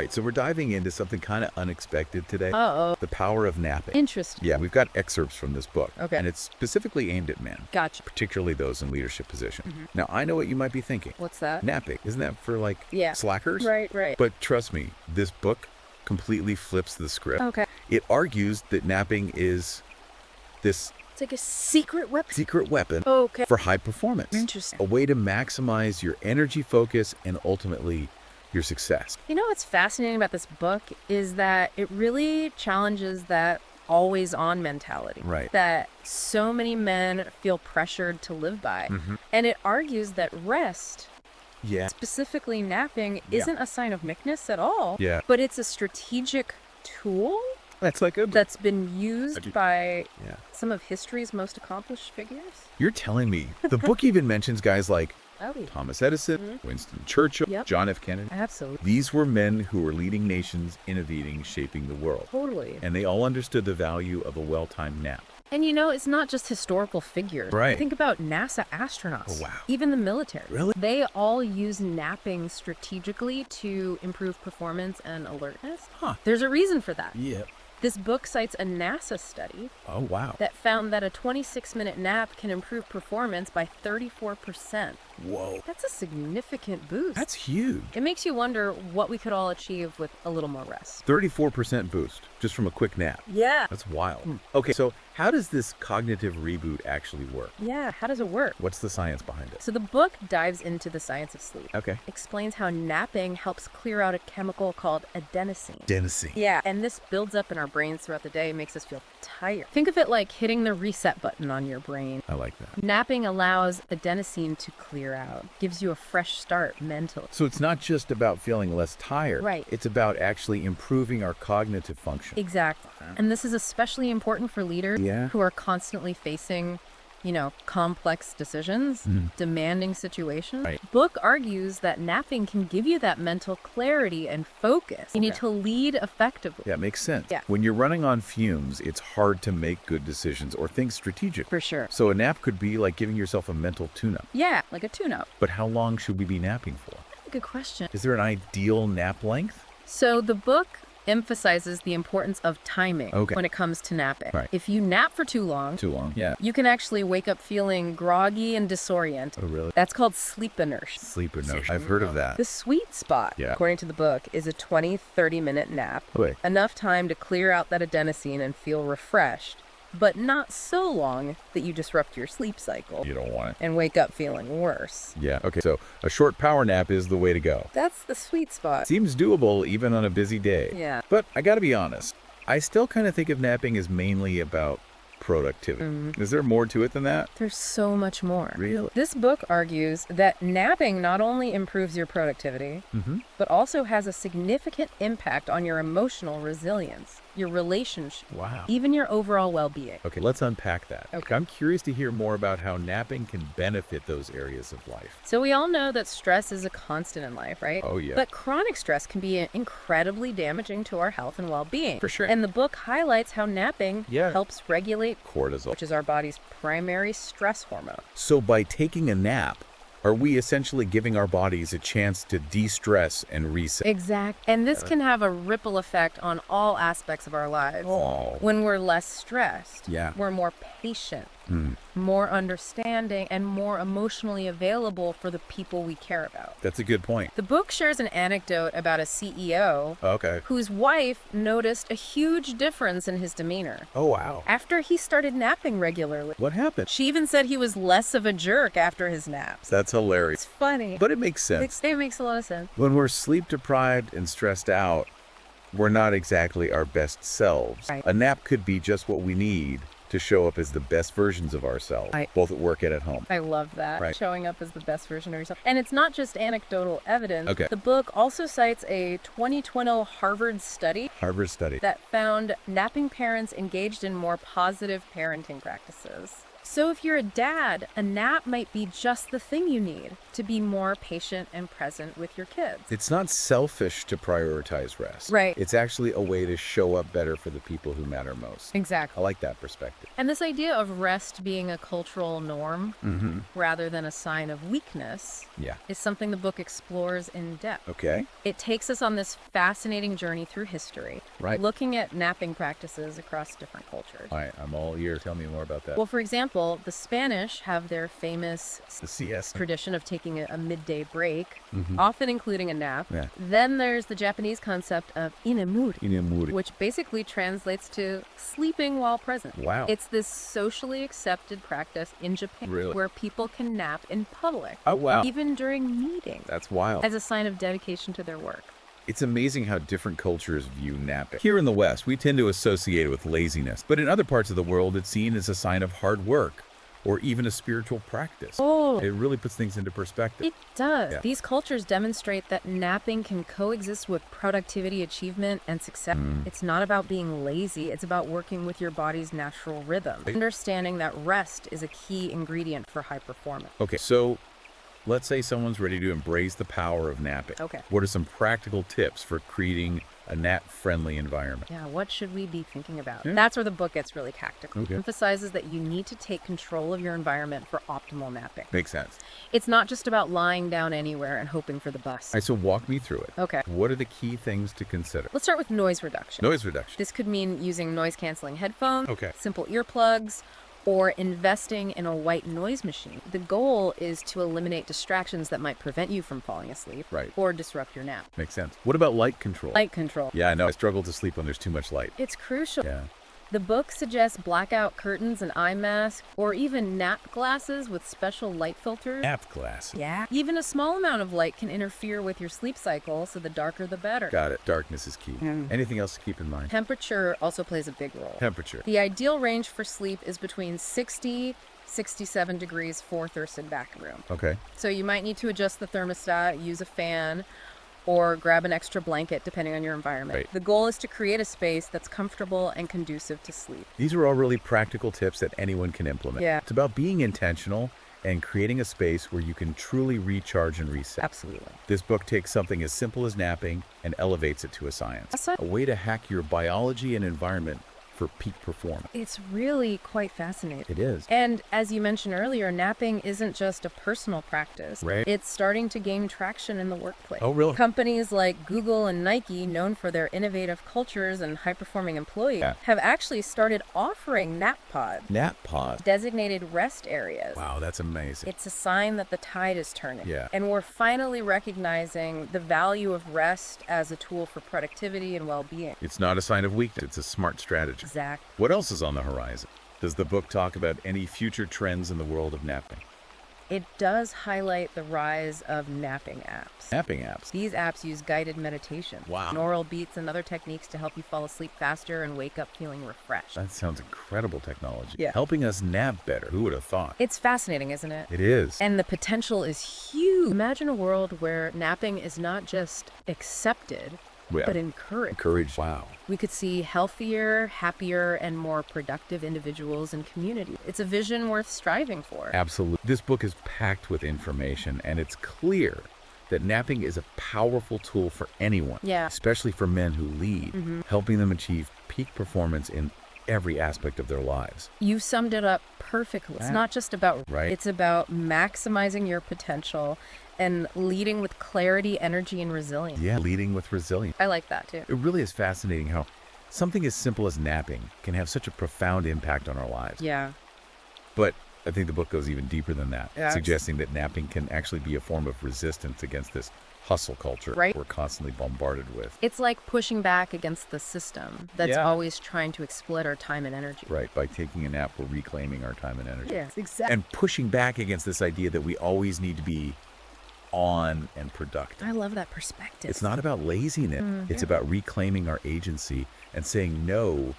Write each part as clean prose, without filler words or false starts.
right, so we're diving into something kind of unexpected today. Uh-oh. The power of napping. Interesting. Yeah, we've got excerpts from this book. Okay. And it's specifically aimed at men. Gotcha. Particularly those in leadership positions. Now, I know what you might be thinking. What's that? Napping. Isn't that for, like, Yeah. slackers? Right. But trust me, this book completely flips the script. Okay. It argues that napping is this It's like a secret weapon. secret weapon Okay. for high performance. Interesting. A way to maximize your energy focus and ultimately your success. You know what's fascinating about this book is that it really challenges that always-on mentality. Right. That so many men feel pressured to live by. And it argues that rest, Yeah. specifically napping, Yeah. isn't a sign of weakness at all. Yeah. But it's a strategic tool That's like a... that's been used by Yeah. some of history's most accomplished figures. You're telling me. The book even mentions guys like Oh, Thomas Edison, Winston Churchill, Yep. John F. Kennedy. absolutely. These were men who were leading nations, innovating, shaping the world. Totally. And they all understood the value of a well-timed nap. And you know, it's not just historical figures. Right. Think about NASA astronauts. Oh, wow. Even the military. Really? They all use napping strategically to improve performance and alertness. Huh. There's a reason for that. Yeah. This book cites a NASA study Oh, wow. that found that a 26-minute nap can improve performance by 34%. Whoa. That's a significant boost. That's huge. It makes you wonder what we could all achieve with a little more rest. 34% boost just from a quick nap. Yeah. That's wild. Okay, so how does this cognitive reboot actually work? Yeah. How does it work? What's the science behind it? So the book dives into the science of sleep. Okay. Explains how napping helps clear out a chemical called adenosine. Adenosine. Yeah, and this builds up in our brains throughout the day, makes us feel tired. Think of it like hitting the reset button on your brain. I like that. Napping allows adenosine to clear out, gives you a fresh start mentally. So it's not just about feeling less tired. Right. It's about actually improving our cognitive function. Exactly. And this is especially important for leaders Yeah. who are constantly facing, complex decisions, demanding situations. Right. Book argues that napping can give you that mental clarity and focus. You need Okay. to lead effectively. Yeah, makes sense. Yeah. When you're running on fumes, it's hard to make good decisions or think strategic. For sure. So a nap could be like giving yourself a mental tune-up. Yeah, like a tune-up. But how long should we be napping for? Good question. Is there an ideal nap length? So the book emphasizes the importance of timing Okay. when it comes to napping. Right. If you nap for too long, Too long. Yeah. you can actually wake up feeling groggy and disoriented. Oh, really? That's called sleep inertia. Sleeper no. I've heard of that. The sweet spot, Yeah. according to the book, is a 20-30-minute nap. Wait. Enough time to clear out that adenosine and feel refreshed, but not so long that you disrupt your sleep cycle You don't want it. and wake up feeling worse. Yeah. Okay. So a short power nap is the way to go. That's the sweet spot. Seems doable even on a busy day. Yeah. But I gotta be honest, I still kind of think of napping as mainly about productivity. Is there more to it than that? There's so much more. Really? This book argues that napping not only improves your productivity, but also has a significant impact on your emotional resilience, your relationship, Wow. even your overall well-being. Okay, let's unpack that. Okay. I'm curious to hear more about how napping can benefit those areas of life. So we all know that stress is a constant in life, right? Oh, yeah. But chronic stress can be incredibly damaging to our health and well-being. For sure. And the book highlights how napping Yeah. helps regulate, Cortisol. which is our body's primary stress hormone. So by taking a nap, are we essentially giving our bodies a chance to de-stress and reset? Exact. And this can have a ripple effect on all aspects of our lives. Oh. When we're less stressed, Yeah. we're more patient, more understanding, and more emotionally available for the people we care about. That's a good point. The book shares an anecdote about a CEO Okay. whose wife noticed a huge difference in his demeanor Oh, wow. after he started napping regularly. What happened? She even said he was less of a jerk after his naps. That's hilarious. It's funny. But it makes sense. It makes a lot of sense. When we're sleep deprived and stressed out, we're not exactly our best selves. Right. A nap could be just what we need to show up as the best versions of ourselves, Right. both at work and at home. I love that. Right. Showing up as the best version of yourself. And it's not just anecdotal evidence. Okay. The book also cites a 2020 Harvard study Harvard study. that found napping parents engaged in more positive parenting practices. So if you're a dad, a nap might be just the thing you need to be more patient and present with your kids. It's not selfish to prioritize rest. Right. It's actually a way to show up better for the people who matter most. I Exactly. like that perspective. And this idea of rest being a cultural norm Mm-hmm. rather than a sign of weakness Yeah. is something the book explores in depth. Okay. It takes us on this fascinating journey through history, Right. looking at napping practices across different cultures. All right. I'm all ear. Tell me more about that. Well, for example, the Spanish have their famous The CS. tradition of taking a midday break, Mhm. often including a nap. Yeah. Then there's the Japanese concept of inemuri, Inemuri. which basically translates to sleeping while present. Wow. It's this socially accepted practice in Japan Really? where people can nap in public, Oh, wow. even during meetings, That's wild. as a sign of dedication to their work. It's amazing how different cultures view napping. Here in the West, we tend to associate it with laziness, but in other parts of the world, it's seen as a sign of hard work or even a spiritual practice. Oh, It really puts things into perspective. it does. Yeah. These cultures demonstrate that napping can coexist with productivity, achievement, and success. It's not about being lazy, it's about working with your body's natural rhythm. Right. Understanding that rest is a key ingredient for high performance. Okay, so let's say someone's ready to embrace the power of napping. Okay. What are some practical tips for creating a nap-friendly environment? Yeah, what should we be thinking about? Yeah. That's where the book gets really tactical. Okay. It emphasizes that you need to take control of your environment for optimal napping. Makes sense. It's not just about lying down anywhere and hoping for the best. All right, so walk me through it. Okay. What are the key things to consider? Let's start with noise reduction. Noise reduction. This could mean using noise-canceling headphones, Okay. simple earplugs, or investing in a white noise machine. The goal is to eliminate distractions that might prevent you from falling asleep Right. or disrupt your nap. Makes sense. What about light control? Light control. Yeah, I know. I struggle to sleep when there's too much light. It's crucial. Yeah. The book suggests blackout curtains and eye masks, or even nap glasses with special light filters. Nap glass. Yeah. Even a small amount of light can interfere with your sleep cycle, so the darker the better. Got it. Darkness is key. Anything else to keep in mind? Temperature also plays a big role. Temperature. The ideal range for sleep is between 67 degrees for Thurston back room. Okay. So you might need to adjust the thermostat, use a fan, or grab an extra blanket depending on your environment. Right. The goal is to create a space that's comfortable and conducive to sleep. These are all really practical tips that anyone can implement. Yeah. It's about being intentional and creating a space where you can truly recharge and reset. Absolutely. This book takes something as simple as napping and elevates it to a science. A way to hack your biology and environment for peak performance. It's really quite fascinating. It is. And as you mentioned earlier, napping isn't just a personal practice. Right. It's starting to gain traction in the workplace. Oh, really? Companies like Google and Nike, known for their innovative cultures and high-performing employees, Yeah. have actually started offering nap pods, Nap pod. designated rest areas. Wow, that's amazing. It's a sign that the tide is turning. Yeah. And we're finally recognizing the value of rest as a tool for productivity and well-being. It's not a sign of weakness. It's a smart strategy. Exactly. What else is on the horizon? Does the book talk about any future trends in the world of napping? It does highlight the rise of napping apps. Napping apps. These apps use guided meditation, Wow. binaural beats, and other techniques to help you fall asleep faster and wake up feeling refreshed. That sounds incredible technology. Yeah. Helping us nap better. Who would have thought? It's fascinating, isn't it? It is. And the potential is huge. Imagine a world where napping is not just accepted, Yeah. but encouraged. Encouraged. Wow. We could see healthier, happier, and more productive individuals and communities. It's a vision worth striving for. Absolutely. This book is packed with information, and it's clear that napping is a powerful tool for anyone, Yeah. especially for men who lead, helping them achieve peak performance in every aspect of their lives. You summed it up perfectly. It's Yeah. not just about Right. It's about maximizing your potential and leading with clarity, energy, and resilience. Yeah, leading with resilience. I like that too. It really is fascinating how something as simple as napping can have such a profound impact on our lives. Yeah. But I think the book goes even deeper than that, Yeah. suggesting that napping can actually be a form of resistance against this hustle culture Right. we're constantly bombarded with. It's like pushing back against the system that's Yeah. always trying to exploit our time and energy. Right, by taking a nap, we're reclaiming our time and energy. Yes, exactly. And pushing back against this idea that we always need to be on and productive. I love that perspective. It's not about laziness. It's about reclaiming our agency and saying no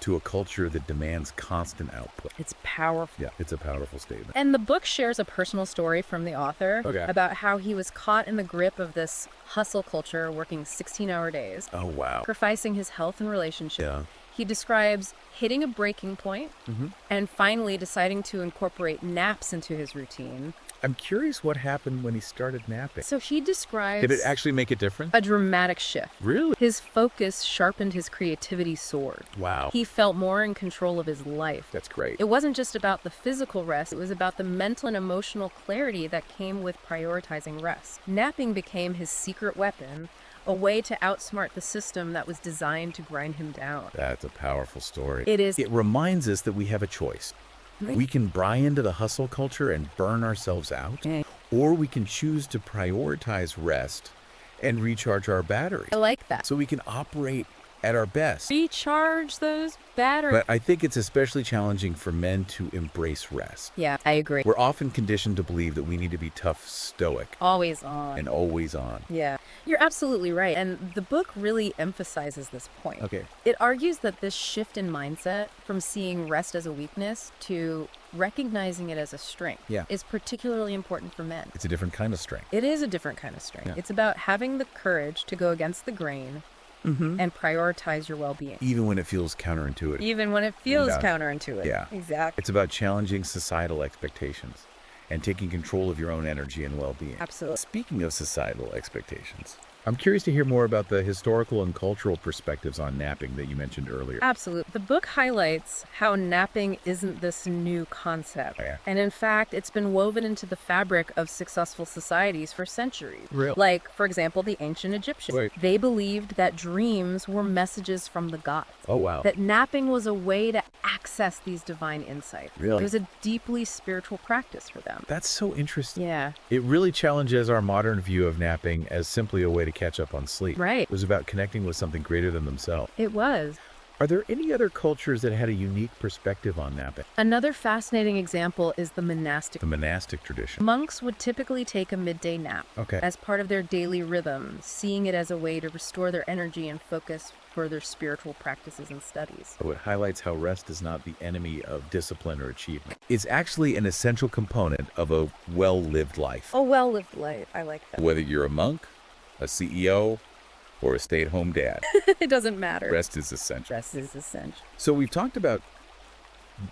to a culture that demands constant output. It's powerful. Yeah, it's a powerful statement. And the book shares a personal story from the author Okay. about how he was caught in the grip of this hustle culture, working 16-hour days, Oh, wow. sacrificing his health and relationship. Yeah. He describes hitting a breaking point and finally deciding to incorporate naps into his routine. I'm curious what happened when he started napping. So he describes Did it actually make a difference? a dramatic shift. Really? His focus sharpened, his creativity soared. Wow. He felt more in control of his life. That's great. It wasn't just about the physical rest, it was about the mental and emotional clarity that came with prioritizing rest. Napping became his secret weapon, a way to outsmart the system that was designed to grind him down. That's a powerful story. It is. It reminds us that we have a choice. We can buy into the hustle culture and burn ourselves out, or we can choose to prioritize rest and recharge our batteries I like that. so we can operate at our best. Recharge those batteries. But I think it's especially challenging for men to embrace rest. Yeah, I agree. We're often conditioned to believe that we need to be tough, stoic, Always on. and always on. Yeah, you're absolutely right. And the book really emphasizes this point. Okay. It argues that this shift in mindset from seeing rest as a weakness to recognizing it as a strength is particularly important for men. It's a different kind of strength. It is a different kind of strength. Yeah. It's about having the courage to go against the grain and prioritize your well-being. Even when it feels counterintuitive. Even when it feels Yeah. counterintuitive. Yeah. Exactly. It's about challenging societal expectations and taking control of your own energy and well-being. Absolutely. Speaking of societal expectations, I'm curious to hear more about the historical and cultural perspectives on napping that you mentioned earlier. Absolutely. The book highlights how napping isn't this new concept. Yeah. And in fact, it's been woven into the fabric of successful societies for centuries. Really? Like, for example, the ancient Egyptians. Wait. They believed that dreams were messages from the gods. Oh, wow. That napping was a way to access these divine insights. Really? It was a deeply spiritual practice for them. That's so interesting. Yeah. It really challenges our modern view of napping as simply a way to catch up on sleep. Right. It was about connecting with something greater than themselves. It was. Are there any other cultures that had a unique perspective on napping? Another fascinating example is the monastic. The monastic tradition. Monks would typically take a midday nap Okay. as part of their daily rhythm, seeing it as a way to restore their energy and focus for their spiritual practices and studies. So it highlights how rest is not the enemy of discipline or achievement. It's actually an essential component of a well-lived life. A well-lived life. I like that. Whether you're a monk, a CEO, or a stay-at-home dad, It doesn't matter. rest is essential. Rest is essential. So we've talked about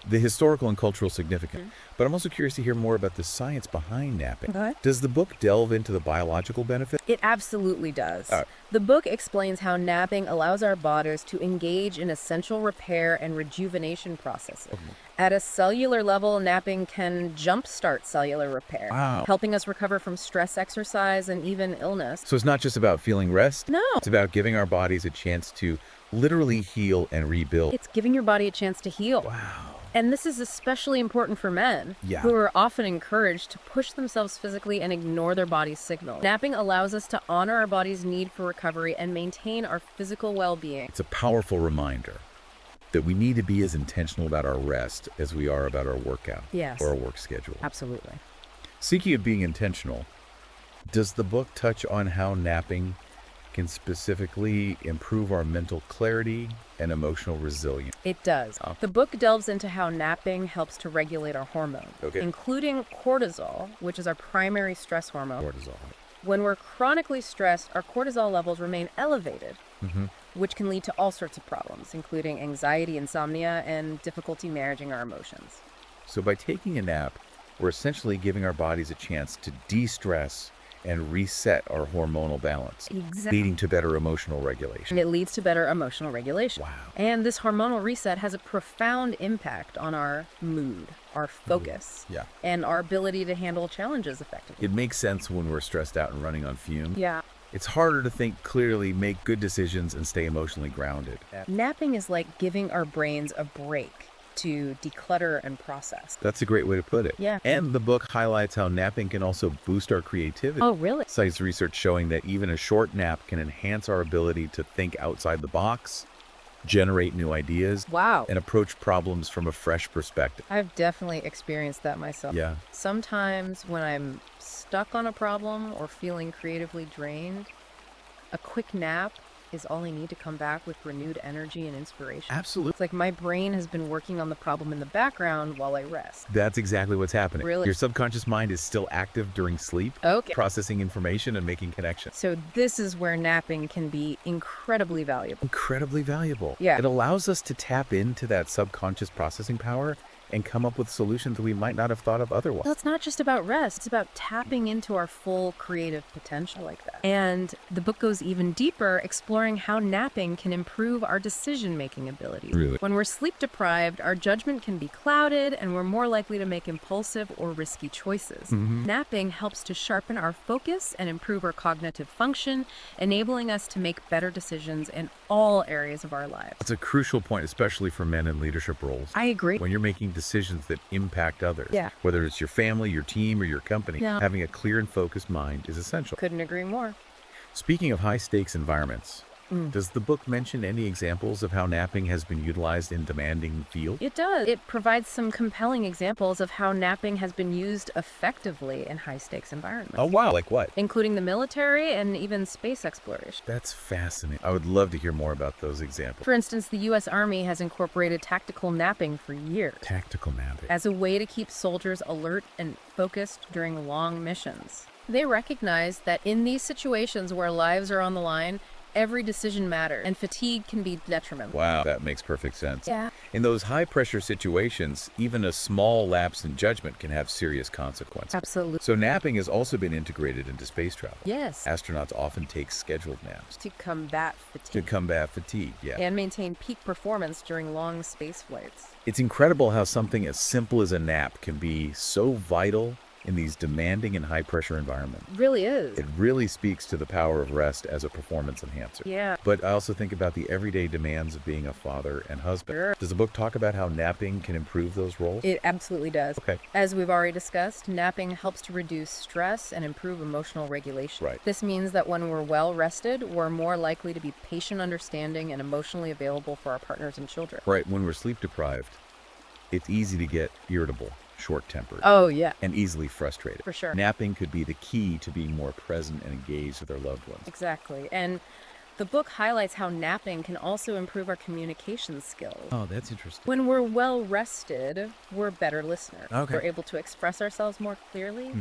the historical and cultural significance, but I'm also curious to hear more about the science behind napping. Okay. Does the book delve into the biological benefit? It absolutely does. All right. The book explains how napping allows our bodies to engage in essential repair and rejuvenation processes. At a cellular level, napping can jumpstart cellular repair, Wow. helping us recover from stress, exercise, and even illness. So it's not just about feeling rest. No. It's about giving our bodies a chance to literally heal and rebuild. It's giving your body a chance to heal. Wow. And this is especially important for men, Yeah. who are often encouraged to push themselves physically and ignore their body's signals. Napping allows us to honor our body's need for recovery and maintain our physical well-being. It's a powerful reminder that we need to be as intentional about our rest as we are about our workout Yes. or our work schedule. Absolutely. Speaking of being intentional, does the book touch on how napping can specifically improve our mental clarity and emotional resilience? It does. The book delves into how napping helps to regulate our hormones, Okay. including cortisol, which is our primary stress hormone. Cortisol. When we're chronically stressed, our cortisol levels remain elevated, which can lead to all sorts of problems, including anxiety, insomnia, and difficulty managing our emotions. So by taking a nap, we're essentially giving our bodies a chance to de-stress and reset our hormonal balance, Exactly. leading to better emotional regulation. And it leads to better emotional regulation. Wow. And this hormonal reset has a profound impact on our mood, our focus, Yeah. and our ability to handle challenges effectively. It makes sense when we're stressed out and running on fumes. Yeah. It's harder to think clearly, make good decisions, and stay emotionally grounded. Napping is like giving our brains a break to declutter and process. That's a great way to put it. Yeah. And the book highlights how napping can also boost our creativity. Oh, really? Cites research showing that even a short nap can enhance our ability to think outside the box, generate new ideas, Wow. and approach problems from a fresh perspective. I've definitely experienced that myself. Yeah. Sometimes when I'm stuck on a problem or feeling creatively drained, a quick nap is all I need to come back with renewed energy and inspiration. Absolutely. It's like my brain has been working on the problem in the background while I rest. That's exactly what's happening. Really? Your subconscious mind is still active during sleep, Okay. processing information and making connections. So this is where napping can be incredibly valuable. Incredibly valuable. Yeah. It allows us to tap into that subconscious processing power and come up with solutions that we might not have thought of otherwise. Well, it's not just about rest. It's about tapping into our full creative potential like that. And the book goes even deeper, exploring how napping can improve our decision-making abilities. Really? When we're sleep deprived, our judgment can be clouded and we're more likely to make impulsive or risky choices. Napping helps to sharpen our focus and improve our cognitive function, enabling us to make better decisions in all areas of our lives. It's a crucial point, especially for men in leadership roles. I agree. When you're making decisions that impact others, Yeah. whether it's your family, your team, or your company, Yeah. having a clear and focused mind is essential. Couldn't agree more. Speaking of high-stakes environments, does the book mention any examples of how napping has been utilized in demanding fields? It does. It provides some compelling examples of how napping has been used effectively in high-stakes environments, Oh, wow. Like what? including the military and even space exploration. That's fascinating. I would love to hear more about those examples. For instance, the U.S. Army has incorporated tactical napping for years Tactical napping. as a way to keep soldiers alert and focused during long missions. They recognize that in these situations where lives are on the line, every decision matters, and fatigue can be detrimental. Wow, that makes perfect sense. Yeah. In those high-pressure situations, even a small lapse in judgment can have serious consequences. Absolutely. So napping has also been integrated into space travel. Yes. Astronauts often take scheduled naps To combat to fatigue combat fatigue, yeah. and maintain peak performance during long space flights. It's incredible how something as simple as a nap can be so vital in these demanding and high-pressure environments. It really is. It really speaks to the power of rest as a performance enhancer. Yeah. But I also think about the everyday demands of being a father and husband. Sure. Does the book talk about how napping can improve those roles? It absolutely does. Okay. As we've already discussed, napping helps to reduce stress and improve emotional regulation. Right. This means that when we're well rested, we're more likely to be patient, understanding, and emotionally available for our partners and children. Right, when we're sleep deprived, it's easy to get irritable, short-tempered, Oh, yeah. and easily frustrated. For sure. Napping could be the key to being more present and engaged with our loved ones. Exactly. And the book highlights how napping can also improve our communication skills. Oh, that's interesting. When we're well rested, we're better listeners. Okay. We're able to express ourselves more clearly,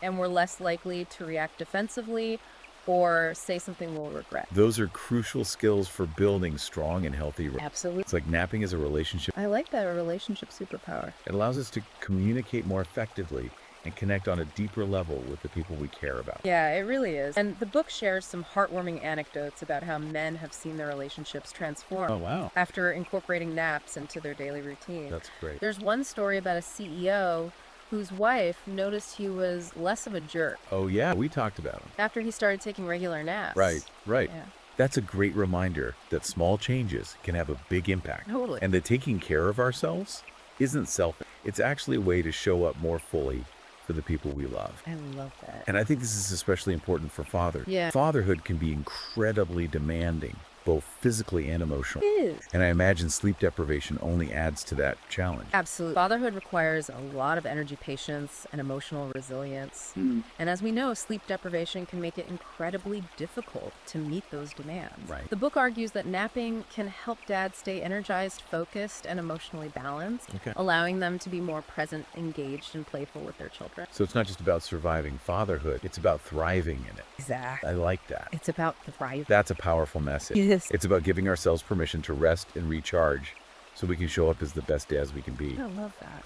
and we're less likely to react defensively or say something we'll regret. Those are crucial skills for building strong and healthy relationships. Absolutely. It's like napping is a relationship. I like that, a relationship superpower. It allows us to communicate more effectively and connect on a deeper level with the people we care about. Yeah, it really is. And the book shares some heartwarming anecdotes about how men have seen their relationships transform Oh, wow. after incorporating naps into their daily routine. That's great. There's one story about a CEO whose wife noticed he was less of a jerk Oh, yeah, we talked about them. after he started taking regular naps. Right. Yeah. That's a great reminder that small changes can have a big impact. Totally. And that taking care of ourselves isn't selfish. It's actually a way to show up more fully for the people we love. I love that. And I think this is especially important for fathers. Yeah. Fatherhood can be incredibly demanding, both physically and emotionally. It is. And I imagine sleep deprivation only adds to that challenge. Absolutely. Fatherhood requires a lot of energy, patience, and emotional resilience. And as we know, sleep deprivation can make it incredibly difficult to meet those demands. Right. The book argues that napping can help dads stay energized, focused, and emotionally balanced, Okay. allowing them to be more present, engaged, and playful with their children. So it's not just about surviving fatherhood, it's about thriving in it. Exactly. I like that. It's about thriving. That's a powerful message. Yes. It's about giving ourselves permission to rest and recharge so we can show up as the best dads we can be. I love that.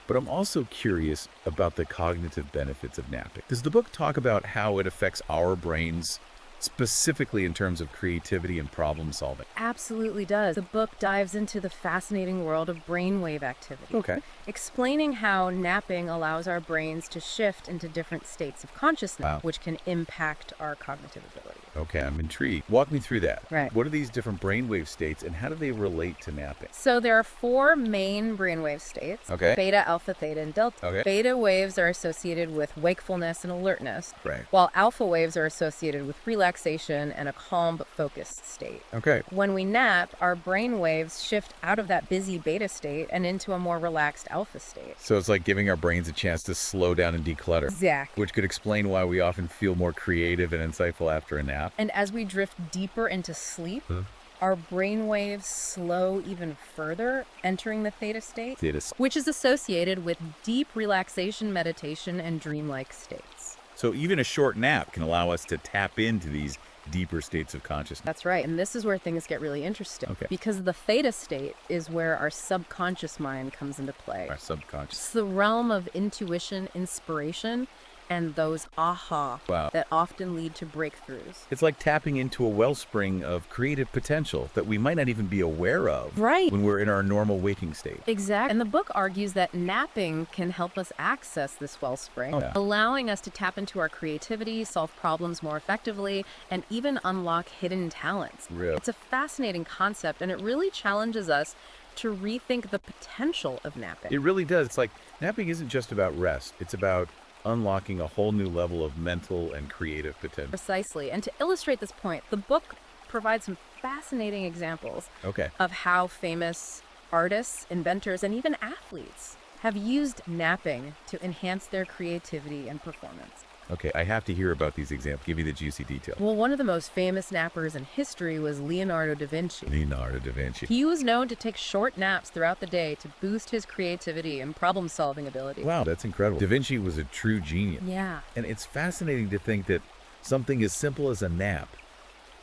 But I'm also curious about the cognitive benefits of napping. Does the book talk about how it affects our brains, specifically in terms of creativity and problem solving? Absolutely does. The book dives into the fascinating world of brainwave activity. Okay. Explaining how napping allows our brains to shift into different states of consciousness, Wow. which can impact our cognitive ability. Okay, I'm intrigued. Walk me through that. Right. What are these different brainwave states and how do they relate to napping? So there are 4 main brainwave states: Okay. beta, alpha, theta, and delta. Okay. Beta waves are associated with wakefulness and alertness, Right. while alpha waves are associated with relaxation and a calm but focused state. Okay. When we nap, our brain waves shift out of that busy beta state and into a more relaxed alpha state. So it's like giving our brains a chance to slow down and declutter, Exactly. which could explain why we often feel more creative and insightful after a nap. nap. And as we drift deeper into sleep, our brain waves slow even further, entering the theta state, which is associated with deep relaxation, meditation, and dreamlike states. So even a short nap can allow us to tap into these deeper states of consciousness. That's right. And this is where things get really interesting. Okay. Because the theta state is where our subconscious mind comes into play. Our subconscious. It's the realm of intuition, inspiration, and those aha that often lead to breakthroughs. It's like tapping into a wellspring of creative potential that we might not even be aware of when we're in our normal waking state. Exactly. And the book argues that napping can help us access this wellspring, allowing us to tap into our creativity, solve problems more effectively, and even unlock hidden talents. It's a fascinating concept, and it really challenges us to rethink the potential of napping. It really does. It's like napping isn't just about rest. It's about unlocking a whole new level of mental and creative potential. Precisely. And to illustrate this point, the book provides some fascinating examples of how famous artists, inventors, and even athletes have used napping to enhance their creativity and performance. Okay, I have to hear about these examples. Give me the juicy detail. Well, one of the most famous nappers in history was Leonardo da Vinci. Leonardo da Vinci. He was known to take short naps throughout the day to boost his creativity and problem-solving ability. Wow, that's incredible. Da Vinci was a true genius. Yeah. And it's fascinating to think that something as simple as a nap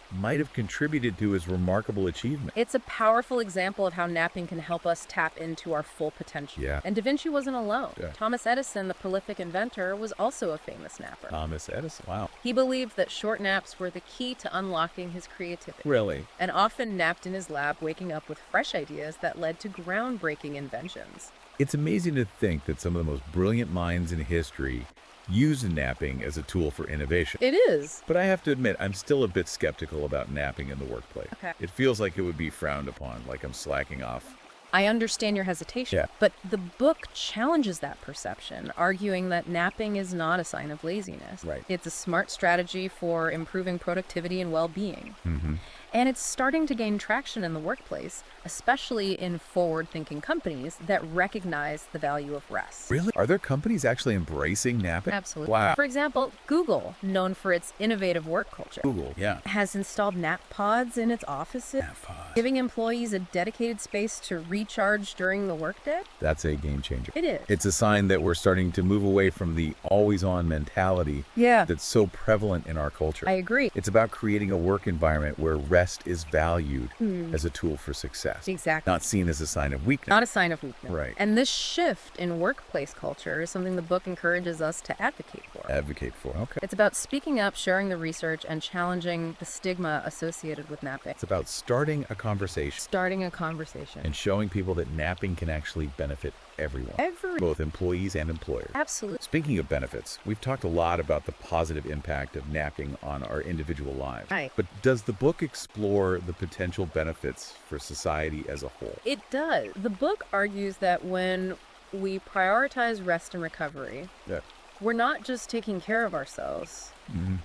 might have contributed to his remarkable achievement. It's a powerful example of how napping can help us tap into our full potential. Yeah. And Da Vinci wasn't alone. Yeah. Thomas Edison, the prolific inventor, was also a famous napper. Thomas Edison, wow. He believed that short naps were the key to unlocking his creativity. Really? And often napped in his lab, waking up with fresh ideas that led to groundbreaking inventions. It's amazing to think that some of the most brilliant minds in history used napping as a tool for innovation. It is. But I have to admit, I'm still a bit skeptical about napping in the workplace. Okay. It feels like it would be frowned upon, like I'm slacking off. I understand your hesitation, but the book challenges that perception, arguing that napping is not a sign of laziness. Right. It's a smart strategy for improving productivity and well-being. Mm-hmm. And it's starting to gain traction in the workplace, especially in forward-thinking companies that recognize the value of rest. Really? Are there companies actually embracing napping? Absolutely. Wow. For example, Google, known for its innovative work culture, Google, yeah. has installed nap pods in its offices, giving employees a dedicated space to recharge during the workday. That's a game changer. It is. It's a sign that we're starting to move away from the always-on mentality that's so prevalent in our culture. I agree. It's about creating a work environment where rest is valued as a tool for success. Exactly. Not seen as a sign of weakness. Not a sign of weakness. Right. And this shift in workplace culture is something the book encourages us to advocate for. Advocate for, okay. It's about speaking up, sharing the research, and challenging the stigma associated with napping. It's about starting a conversation. Starting a conversation. And showing people that napping can actually benefit everyone. Both employees and employers. Absolutely. Speaking of benefits, we've talked a lot about the positive impact of napping on our individual lives. Right. But does the book explore the potential benefits for society as a whole? It does. The book argues that when we prioritize rest and recovery, we're not just taking care of ourselves,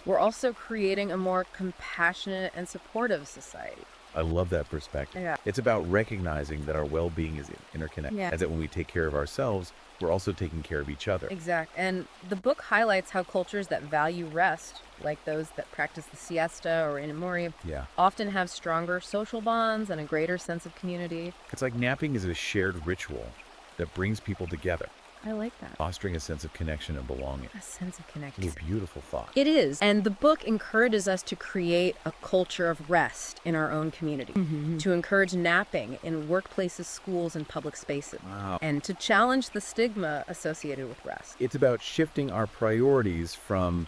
we're also creating a more compassionate and supportive society. I love that perspective. Yeah. It's about recognizing that our well-being is interconnected. Yeah. And that when we take care of ourselves, we're also taking care of each other. Exactly. And the book highlights how cultures that value rest, like those that practice the siesta or inamori, often have stronger social bonds and a greater sense of community. It's like napping is a shared ritual that brings people together. I like that. Fostering a sense of connection and belonging. A sense of connection. It's a beautiful thought. It is. And the book encourages us to create a culture of rest in our own community, to encourage napping in workplaces, schools, and public spaces, and to challenge the stigma associated with rest. It's about shifting our priorities from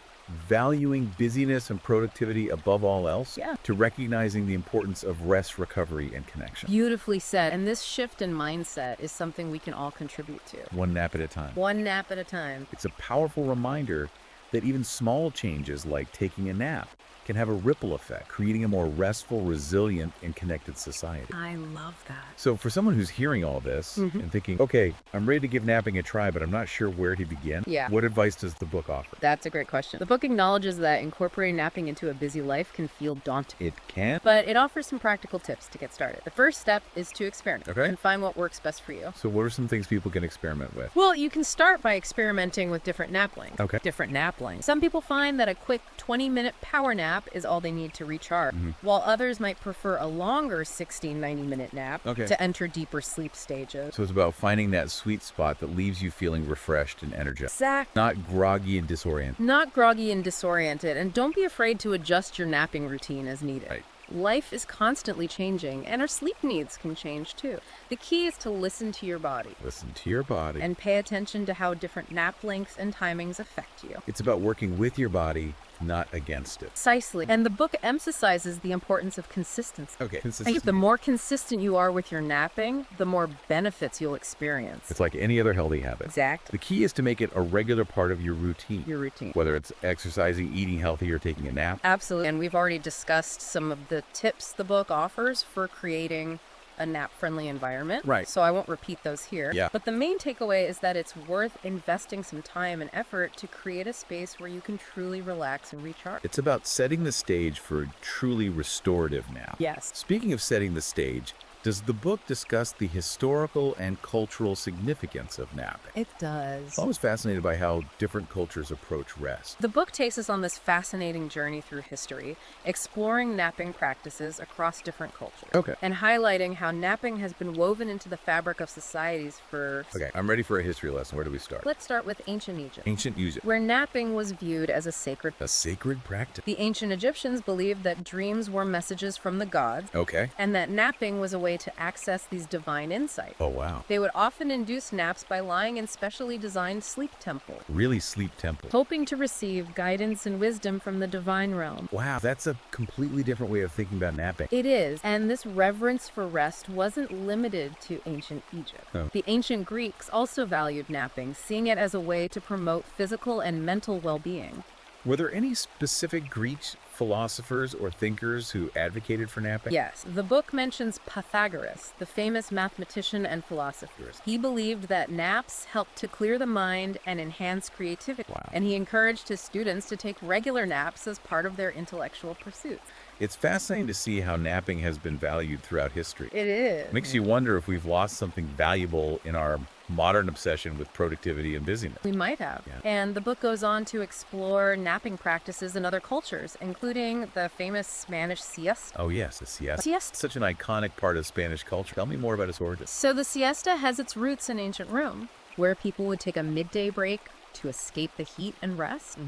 valuing busyness and productivity above all else to recognizing the importance of rest, recovery, and connection. Beautifully said. And this shift in mindset is something we can all contribute to. One nap at a time. One nap at a time. It's a powerful reminder that even small changes like taking a nap can have a ripple effect, creating a more restful, resilient, and connected society. I love that. So for someone who's hearing all this and thinking, okay, I'm ready to give napping a try, but I'm not sure where to begin, what advice does the book offer? That's a great question. The book acknowledges that incorporating napping into a busy life can feel daunting. It can? But it offers some practical tips to get started. The first step is to experiment and find what works best for you. So what are some things people can experiment with? Well, you can start by experimenting with different nap lengths. Okay. Different nap length. Some people find that a quick 20-minute power nap is all they need to recharge, while others might prefer a longer 60-90-minute nap to enter deeper sleep stages. So it's about finding that sweet spot that leaves you feeling refreshed and energized. Exactly. Not groggy and disoriented. Not groggy and disoriented, and don't be afraid to adjust your napping routine as needed. Right. Life is constantly changing, and our sleep needs can change too. The key is to listen to your body. Listen to your body. And pay attention to how different nap lengths and timings affect you. It's about working with your body, not against it. Precisely. And the book emphasizes the importance of consistency. Okay, consistency. The more consistent you are with your napping, the more benefits you'll experience. It's like any other healthy habit. Exactly. The key is to make it a regular part of your routine. Your routine. Whether it's exercising, eating healthy, or taking a nap. Absolutely. And we've already discussed some of the tips the book offers for creating a nap-friendly environment. Right. So I won't repeat those here. Yeah. But the main takeaway is that it's worth investing some time and effort to create a space where you can truly relax and recharge. It's about setting the stage for a truly restorative nap. Yes. Speaking of setting the stage, does the book discuss the historical and cultural significance of napping? It does. I was fascinated by how different cultures approach rest. The book takes us on this fascinating journey through history, exploring napping practices across different cultures. Okay. And highlighting how napping has been woven into the fabric of societies for... Okay, I'm ready for a history lesson. Where do we start? Let's start with ancient Egypt. Ancient Egypt. Where napping was viewed as a sacred... A sacred practice. The ancient Egyptians believed that dreams were messages from the gods, Okay. and that napping was a way to access these divine insights. Oh, wow. They would often induce naps by lying in specially designed sleep temples, Really sleep temple. hoping to receive guidance and wisdom from the divine realm. Wow, that's a completely different way of thinking about napping. It is, and this reverence for rest wasn't limited to ancient Egypt. Oh. The ancient Greeks also valued napping, seeing it as a way to promote physical and mental well-being. Were there any specific Greek philosophers or thinkers who advocated for napping? Yes, the book mentions Pythagoras, the famous mathematician and philosopher. He believed that naps helped to clear the mind and enhance creativity. Wow. And he encouraged his students to take regular naps as part of their intellectual pursuits. It's fascinating to see how napping has been valued throughout history. It is. Makes you wonder if we've lost something valuable in our modern obsession with productivity and busyness. We might have. Yeah. And the book goes on to explore napping practices in other cultures, including the famous Spanish siesta. Oh yes, the siesta. Siesta. Such an iconic part of Spanish culture. Tell me more about its origins. So the siesta has its roots in ancient Rome, where people would take a midday break to escape the heat and rest.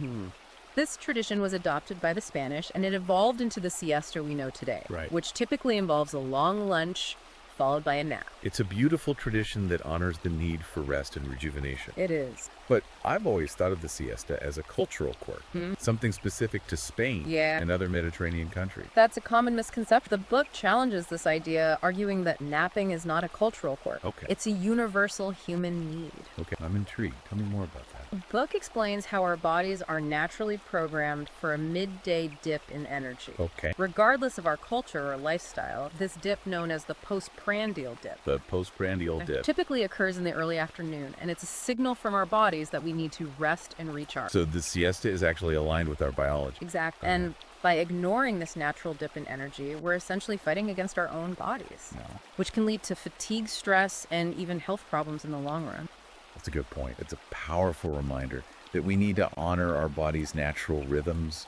This tradition was adopted by the Spanish, and it evolved into the siesta we know today, Right. which typically involves a long lunch followed by a nap. It's a beautiful tradition that honors the need for rest and rejuvenation. It is. But I've always thought of the siesta as a cultural quirk, something specific to Spain Yeah. and other Mediterranean countries. That's a common misconception. The book challenges this idea, arguing that napping is not a cultural quirk. Okay. It's a universal human need. Okay, I'm intrigued. Tell me more about that. The book explains how our bodies are naturally programmed for a midday dip in energy. Okay. Regardless of our culture or lifestyle, this dip, known as the postprandial dip, The postprandial dip. typically occurs in the early afternoon, and it's a signal from our bodies that we need to rest and recharge. So the siesta is actually aligned with our biology. Exactly. And by ignoring this natural dip in energy, we're essentially fighting against our own bodies, No, which can lead to fatigue, stress, and even health problems in the long run. that's a good point. It's a powerful reminder that we need to honor our body's natural rhythms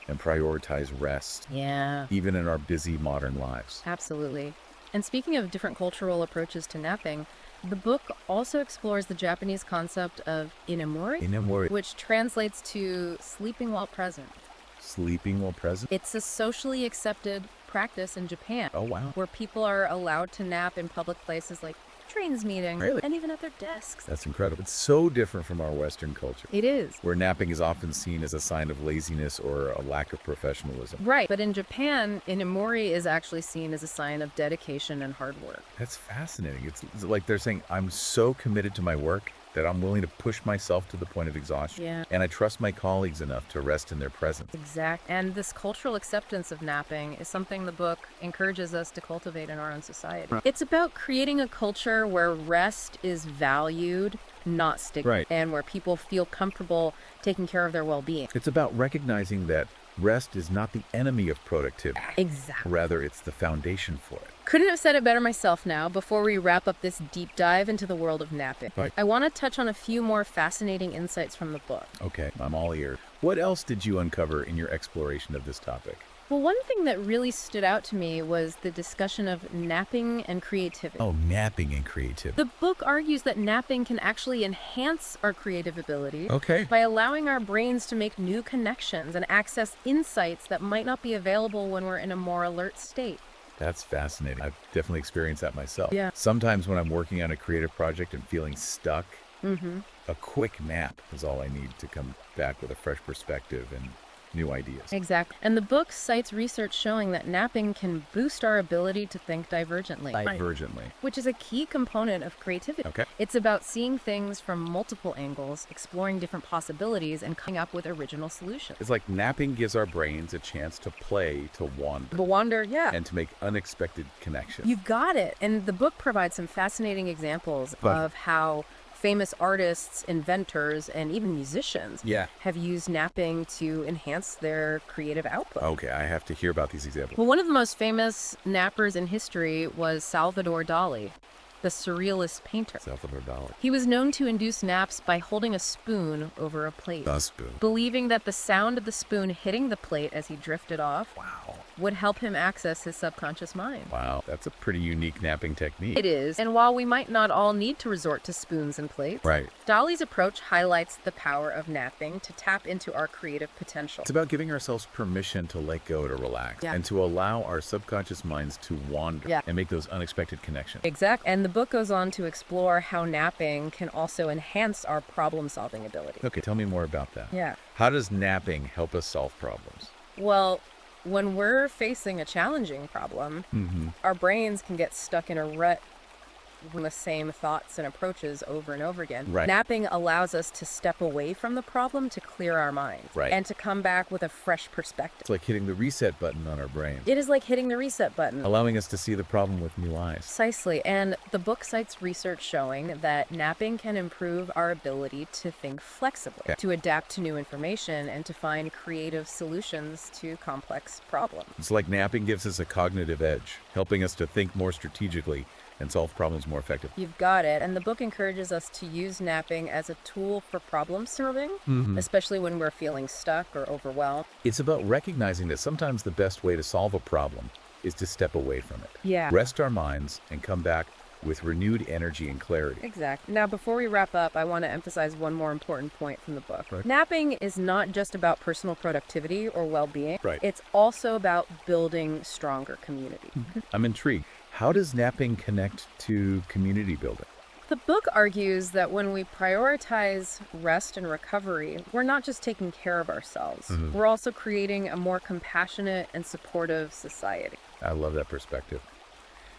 and prioritize rest, Yeah. even in our busy modern lives. Absolutely. And speaking of different cultural approaches to napping, the book also explores the Japanese concept of inamori, Inamori, which translates to sleeping while present. sleeping while present. It's a socially accepted practice in Japan, Oh, wow. where people are allowed to nap in public places like trains meeting, Really? and even at their desks. That's incredible. It's so different from our Western culture, It is. where napping is often seen as a sign of laziness or a lack of professionalism. Right, but in Japan, inamori is actually seen as a sign of dedication and hard work. That's fascinating. It's like they're saying, I'm so committed to my work that I'm willing to push myself to the point of exhaustion. Yeah. And I trust my colleagues enough to rest in their presence. Exact. And this cultural acceptance of napping is something the book encourages us to cultivate in our own society. It's about creating a culture where rest is valued, not stigma, Right. and where people feel comfortable taking care of their well-being. It's about recognizing that Rest is not the enemy of productivity. Exactly. Rather, it's the foundation for it. Couldn't have said it better myself now. Before we wrap up this deep dive into the world of napping, Right. I want to touch on a few more fascinating insights from the book. Okay, I'm all ears. What else did you uncover in your exploration of this topic? Well, one thing that really stood out to me was the discussion of napping and creativity. Oh, napping and creativity. The book argues that napping can actually enhance our creative ability Okay. by allowing our brains to make new connections and access insights that might not be available when we're in a more alert state. That's fascinating. I've definitely experienced that myself. Yeah. Sometimes when I'm working on a creative project and feeling stuck, Mm-hmm. a quick nap is all I need to come back with a fresh perspective and new ideas. Exactly. And the book cites research showing that napping can boost our ability to think divergently. Divergently. Which is a key component of creativity. Okay. It's about seeing things from multiple angles, exploring different possibilities, and coming up with original solutions. It's like napping gives our brains a chance to play, to wander, The wonder, yeah. and to make unexpected connections. You've got it. And the book provides some fascinating examples But- of how famous artists, inventors, and even musicians Yeah. have used napping to enhance their creative output. Okay, I have to hear about these examples. Well, one of the most famous nappers in history was Salvador Dali, the surrealist painter. Salvador Dali. He was known to induce naps by holding a spoon over a plate, The spoon. believing that the sound of the spoon hitting the plate as he drifted off Wow. would help him access his subconscious mind. Wow, that's a pretty unique napping technique. It is, and while we might not all need to resort to spoons and plates, Right. Dali's approach highlights the power of napping to tap into our creative potential. It's about giving ourselves permission to let go, to relax, Yeah. and to allow our subconscious minds to wander Yeah. and make those unexpected connections. Exactly. And the book goes on to explore how napping can also enhance our problem-solving ability. Okay, tell me more about that. Yeah. How does napping help us solve problems? Well, when we're facing a challenging problem, Mm-hmm. our brains can get stuck in a rut with the same thoughts and approaches over and over again. Right. Napping allows us to step away from the problem to clear our mind Right. and to come back with a fresh perspective. It's like hitting the reset button on our brain, It is like hitting the reset button. allowing us to see the problem with new eyes. Precisely. And the book cites research showing that napping can improve our ability to think flexibly, Yeah. to adapt to new information, and to find creative solutions to complex problems. It's like napping gives us a cognitive edge, helping us to think more strategically and solve problems more effectively. You've got it. And the book encourages us to use napping as a tool for problem solving, especially when we're feeling stuck or overwhelmed. It's about recognizing that sometimes the best way to solve a problem is to step away from it. Yeah. Rest our minds and come back with renewed energy and clarity. Exactly. Now, before we wrap up, I want to emphasize one more important point from the book. Right. Napping is not just about personal productivity or well-being. Right. It's also about building stronger community. I'm intrigued. How does napping connect to community building? The book argues that when we prioritize rest and recovery, we're not just taking care of ourselves. We're also creating a more compassionate and supportive society. I love that perspective.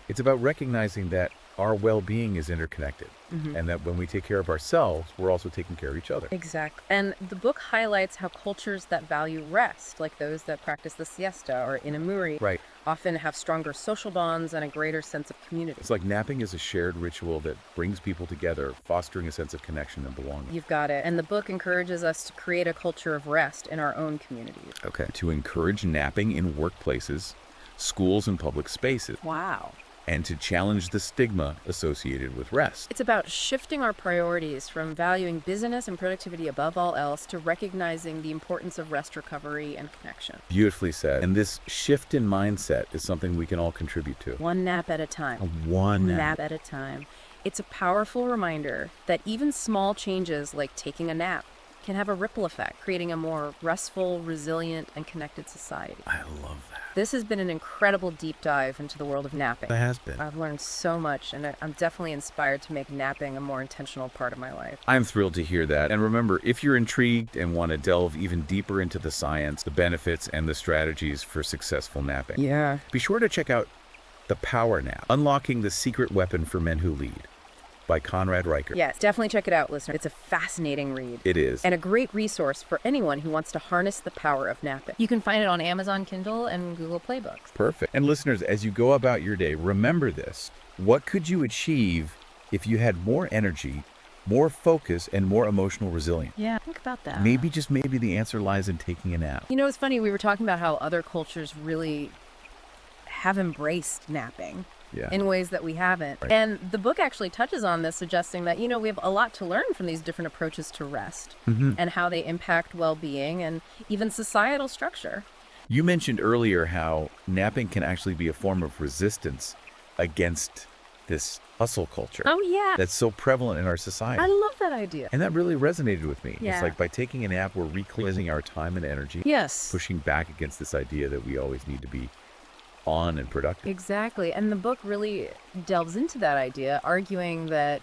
It's about recognizing that our well-being is interconnected and that when we take care of ourselves, we're also taking care of each other. Exactly. And the book highlights how cultures that value rest, like those that practice the siesta or inamuri, Right. often have stronger social bonds and a greater sense of community. It's like napping is a shared ritual that brings people together, fostering a sense of connection and belonging. You've got it. And the book encourages us to create a culture of rest in our own communities. Okay. To encourage napping in workplaces, schools, and public spaces, Wow. and to challenge the stigma associated with rest. It's about shifting our priorities from valuing business and productivity above all else to recognizing the importance of rest, recovery, and connection. Beautifully said. And this shift in mindset is something we can all contribute to. One nap at a time. One Nap at a time. It's a powerful reminder that even small changes like taking a nap can have a ripple effect, creating a more restful, resilient, and connected society. I love that. This has been an incredible deep dive into the world of napping. That has been. I've learned so much, and I'm definitely inspired to make napping a more intentional part of my life. I'm thrilled to hear that. And remember, if you're intrigued and want to delve even deeper into the science, the benefits, and the strategies for successful napping, Yeah. be sure to check out The Power Nap, Unlocking the Secret Weapon for Men Who Lead by Conrad Reicher. Yes, definitely check it out, listener. It's a fascinating read. It is. And a great resource for anyone who wants to harness the power of napping. You can find it on Amazon Kindle and Google Play Books. Perfect. And listeners, as you go about your day, remember this. What could you achieve if you had more energy, more focus, and more emotional resilience. Yeah, think about that. Maybe, just maybe, the answer lies in taking a nap. You know, it's funny, we were talking about how other cultures really have embraced napping Yeah. in ways that we haven't. Right. And the book actually touches on this, suggesting that, we have a lot to learn from these different approaches to rest and how they impact well-being and even societal structure. You mentioned earlier how napping can actually be a form of resistance against this hustle culture Oh, yeah. that's so prevalent in our society. I love that idea. And that really resonated with me. Yeah. It's like by taking a nap, we're reclaiming our time and energy, Yes. pushing back against this idea that we always need to be on and productive. Exactly. And the book really delves into that idea, arguing that,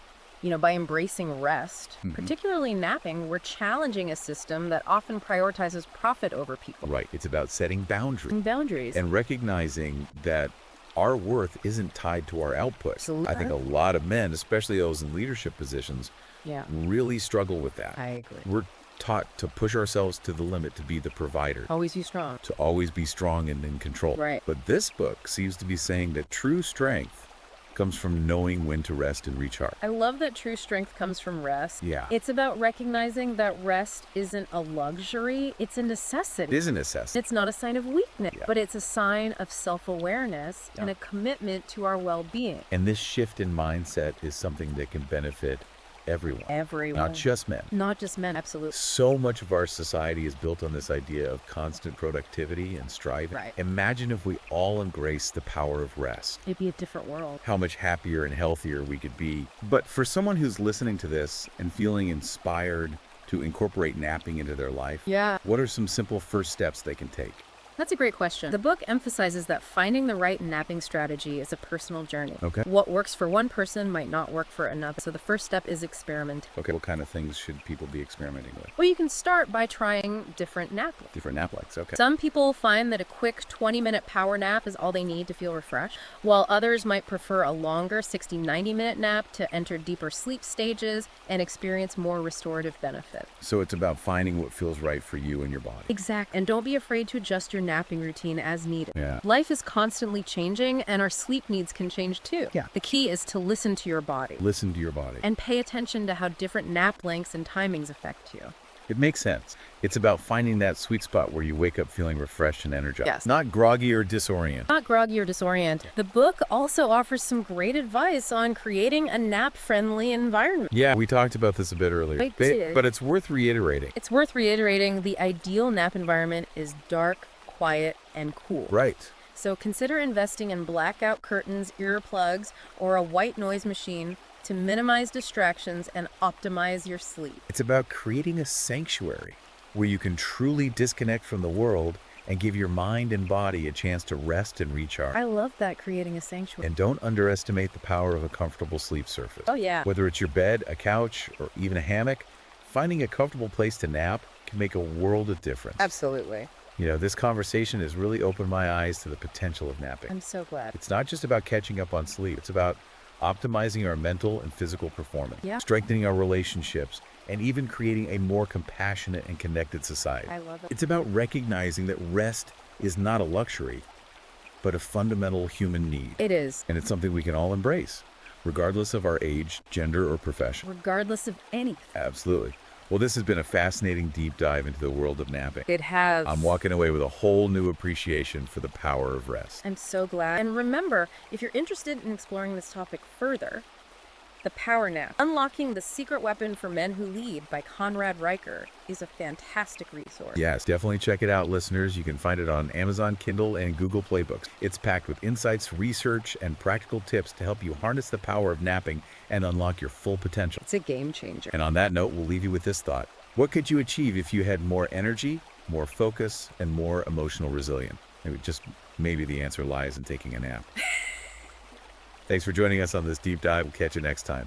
by embracing rest, particularly napping, we're challenging a system that often prioritizes profit over people. Right. It's about setting boundaries And boundaries. and recognizing that our worth isn't tied to our output. Absolutely. I think a lot of men, especially those in leadership positions, Yeah, really struggle with that. I agree. We're taught to push ourselves to the limit, to be the provider, Always be strong. to always be strong and in control. Right. But this book seems to be saying that true strength comes from knowing when to rest and recharge. I love that true strength comes from rest. Yeah. It's about recognizing that rest isn't a luxury, it's a It necessity. is a necessity. It's not a sign of weakness, Yeah. but it's a sign of self-awareness and Yeah. a commitment to our well-being. And this shift in mindset is something that can benefit everyone, Everyone. not just men. Not just men, absolutely. So much of our society is built on this idea of constant productivity and striving. Right. Imagine if we all embraced the power of rest. It'd be a different world. How much happier and healthier we could be. But for someone who's listening to this and feeling inspired to incorporate napping into their life, Yeah. what are some simple first steps they can take? That's a great question. The book emphasizes that finding the right napping strategy is a personal journey. Okay. What works for one person might not work for another. So the first step is experiment. Okay, what kind of things should people be experimenting with? Well, you can start by trying different nap lengths. Different nap likes, okay. Some people find that a quick 20-minute power nap is all they need to feel refreshed, while others might prefer a longer 60-90-minute nap to enter deeper sleep stages and experience more restorative benefit. So it's about finding what feels right for you and your body. Exactly. And don't be afraid to adjust your napping routine as needed. Yeah. Life is constantly changing, and our sleep needs can change too. Yeah. The key is to listen to your body Listen to your body. and pay attention to how different nap lengths and timings affect you. It makes sense. It's about finding that sweet spot where you wake up feeling refreshed and energized. Yes. Not groggy or disoriented. Not groggy or disoriented. The book also offers some great advice on creating a nap-friendly environment. Yeah, we talked about this a bit earlier. I did. But it's worth reiterating. It's worth reiterating the ideal nap environment is dark, quiet, and cool. Right. So consider investing in blackout curtains, earplugs, or a white noise machine to minimize distractions and optimize your sleep. It's about creating a sanctuary where you can truly disconnect from the world and give your mind and body a chance to rest and recharge. I love that, creating a sanctuary. And don't underestimate the power of a comfortable sleep surface. Oh, yeah. Whether it's your bed, a couch, or even a hammock, finding a comfortable place to nap can make a world of difference. Absolutely. You know, this conversation has really opened my eyes to the potential of napping. I'm so glad. It's not just about catching up on sleep. It's about optimizing our mental and physical performance, Yeah. strengthening our relationships, and even creating a more compassionate and connected society. I love it. It's about recognizing that rest is not a luxury, but a fundamental human need. It is, And it's something we can all embrace, regardless of our age, gender, or profession. regardless of anything. Absolutely. Well, this has been a fascinating deep dive into the world of napping. It has. I'm walking away with a whole new appreciation for the power of rest. I'm so glad. And remember, if you're interested in exploring this topic further, The Power Nap, Unlocking the Secret Weapon for Men Who Lead by Conrad Riker is a fantastic resource. Yes, definitely check it out, listeners. You can find it on Amazon Kindle and Google Play Books. It's packed with insights, research, and practical tips to help you harness the power of napping and unlock your full potential. It's a game changer. And on that note, we'll leave you with this thought. What could you achieve if you had more energy, more focus, and more emotional resilience? Maybe the answer lies in taking a nap. Thanks for joining us on this deep dive. We'll catch you next time.